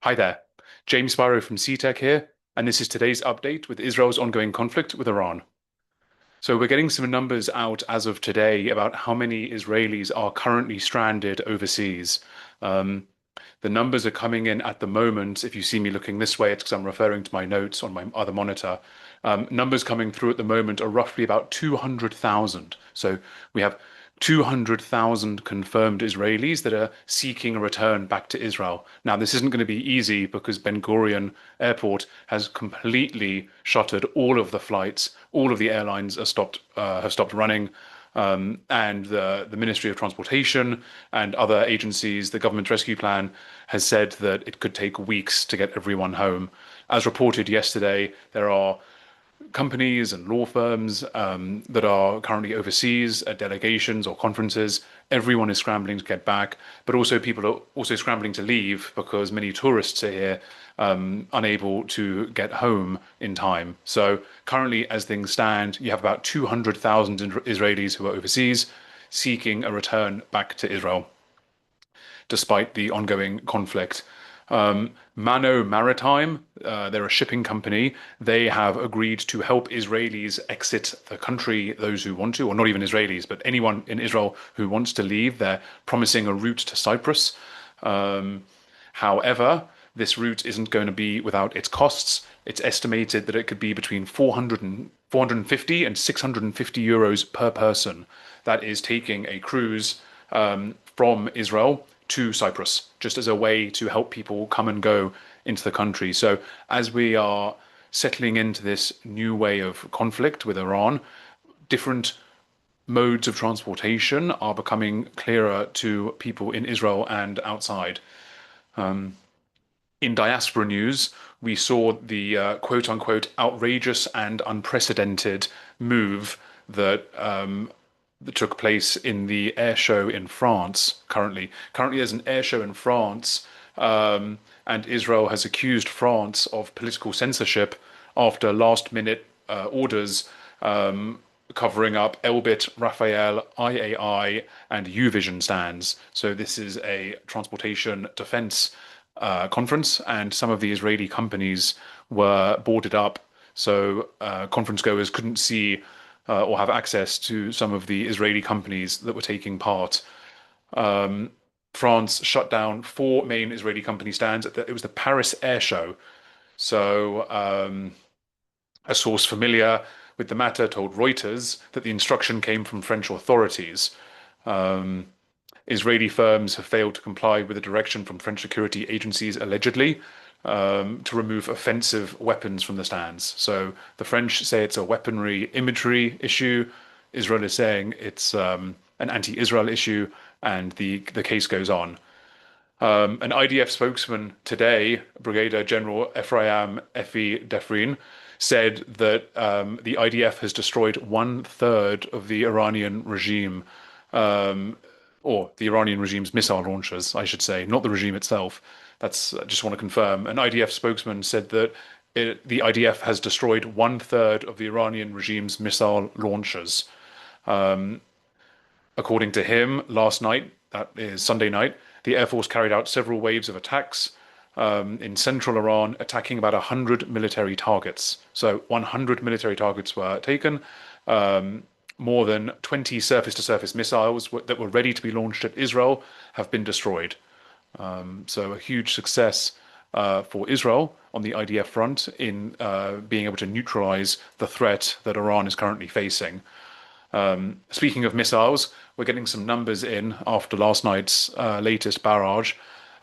Hi there, James Spiro from CTech here, and this is today's update with Israel's ongoing conflict with Iran. So we're getting some numbers out as of today about how many Israelis are currently stranded overseas. Um, the numbers are coming in at the moment. If you see me looking this way, it's because I'm referring to my notes on my other monitor. Numbers coming through at the moment are roughly about 200,000. So we have 200,000 confirmed Israelis that are seeking a return back to Israel. Now, this isn't going to be easy because Ben Gurion Airport has completely shuttered all of the flights. All of the airlines have stopped running. And the Ministry of Transportation and other agencies, the government rescue plan, has said that it could take weeks to get everyone home. As reported yesterday, there are companies and law firms that are currently overseas at delegations or conferences. Everyone is scrambling to get back, but also people are also scrambling to leave because many tourists are here, unable to get home in time. So currently, as things stand, you have about 200,000 Israelis who are overseas seeking a return back to Israel despite the ongoing conflict. Mano Maritime, they're a shipping company. They have agreed to help Israelis exit the country, those who want to, or not even Israelis, but anyone in Israel who wants to leave. They're promising a route to Cyprus. However, this route isn't going to be without its costs. It's estimated that it could be between 450 and 650 euros per person. That is taking a cruise from Israel to Cyprus, just as a way to help people come and go into the country. So as we are settling into this new way of conflict with Iran, different modes of transportation are becoming clearer to people in Israel and outside. In diaspora news, we saw the quote unquote outrageous and unprecedented move that took place in the air show in France currently. Currently, there's an air show in France, and Israel has accused France of political censorship after last minute orders covering up Elbit, Rafael, IAI, and U-Vision stands. So this is a transportation defense conference, and some of the Israeli companies were boarded up, so conference goers couldn't see or have access to some of the Israeli companies that were taking part. France shut down four main Israeli company stands. It was the Paris Air Show. So a source familiar with the matter told Reuters that the instruction came from French authorities. Israeli firms have failed to comply with the direction from French security agencies, allegedly, to remove offensive weapons from the stands. So the French say it's a weaponry imagery issue. Israel is saying it's an anti-Israel issue, and the case goes on. An IDF spokesman today, Brigadier General Ephraim Efi Defrin, said that the IDF has destroyed 1/3 of the Iranian regime, or the Iranian regime's missile launchers, I should say, not the regime itself. That's I just want to confirm. An IDF spokesman said that the IDF has destroyed 1/3 of the Iranian regime's missile launchers. According to him, last night, that is Sunday night, the Air Force carried out several waves of attacks in central Iran, attacking about 100 military targets. So 100 military targets were taken. More than 20 surface-to-surface missiles that were ready to be launched at Israel have been destroyed. So a huge success for Israel on the IDF front in being able to neutralize the threat that Iran is currently facing. Speaking of missiles, we're getting some numbers in after last night's latest barrage.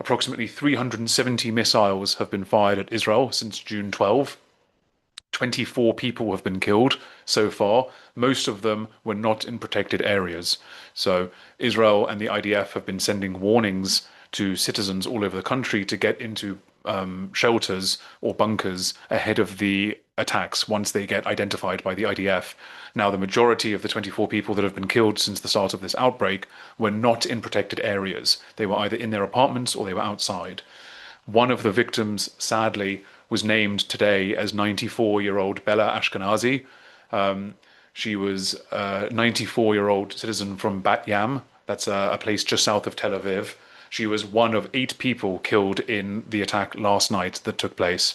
Approximately 370 missiles have been fired at Israel since June 12. 24 people have been killed so far. Most of them were not in protected areas. So Israel and the IDF have been sending warnings to citizens all over the country to get into shelters or bunkers ahead of the attacks once they get identified by the IDF. Now, the majority of the 24 people that have been killed since the start of this outbreak were not in protected areas. They were either in their apartments or they were outside. One of the victims, sadly, was named today as 94-year-old Bella Ashkenazi. She was a 94-year-old citizen from Bat Yam. That's a place just south of Tel Aviv. She was one of 8 people killed in the attack last night that took place.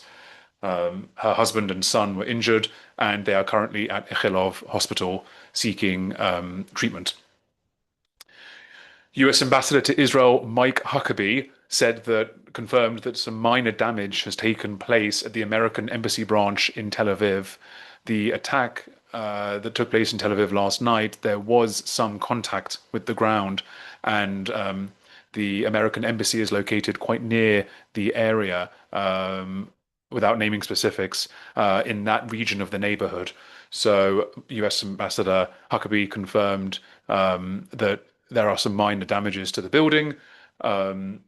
Her husband and son were injured, and they are currently at Echilov Hospital seeking treatment. US Ambassador to Israel Mike Huckabee confirmed that some minor damage has taken place at the American Embassy branch in Tel Aviv. The attack that took place in Tel Aviv last night, there was some contact with the ground, and the American Embassy is located quite near the area, without naming specifics, in that region of the neighborhood. So, US Ambassador Huckabee confirmed that there are some minor damages to the building, um,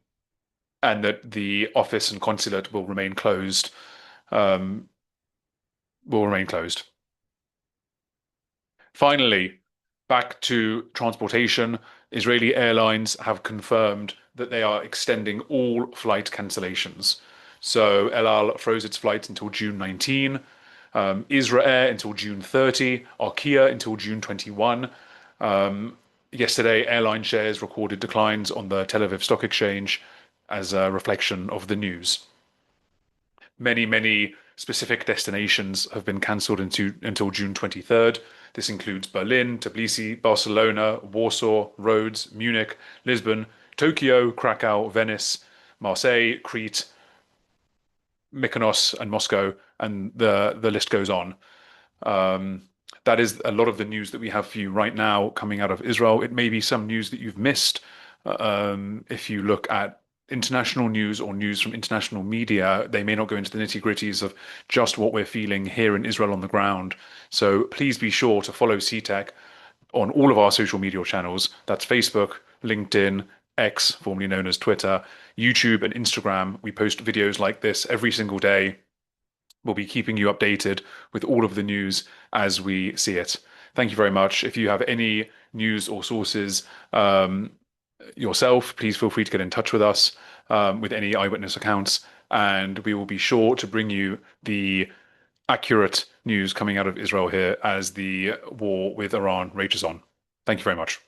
and that the office and consulate will remain closed. Um, will remain closed. Finally, back to transportation. Israeli airlines have confirmed that they are extending all flight cancellations. So El Al froze its flights until June 19, Israel until June 30, Arkia until June 21. Yesterday, airline shares recorded declines on the Tel Aviv Stock Exchange as a reflection of the news. Many specific destinations have been cancelled until June 23rd. This includes Berlin, Tbilisi, Barcelona, Warsaw, Rhodes, Munich, Lisbon, Tokyo, Krakow, Venice, Marseille, Crete, Mykonos, and Moscow, and the list goes on. Um, that is a lot of the news that we have for you right now coming out of Israel. It may be some news that you've missed. If you look at international news or news from international media, they may not go into the nitty-gritties of just what we're feeling here in Israel on the ground. So please be sure to follow CTech on all of our social media channels. That's Facebook, LinkedIn, X, formerly known as Twitter, YouTube, and Instagram. We post videos like this every single day. We'll be keeping you updated with all of the news as we see it. Thank you very much. If you have any news or sources yourself, please feel free to get in touch with us with any eyewitness accounts, and we will be sure to bring you the accurate news coming out of Israel here as the war with Iran rages on. Thank you very much.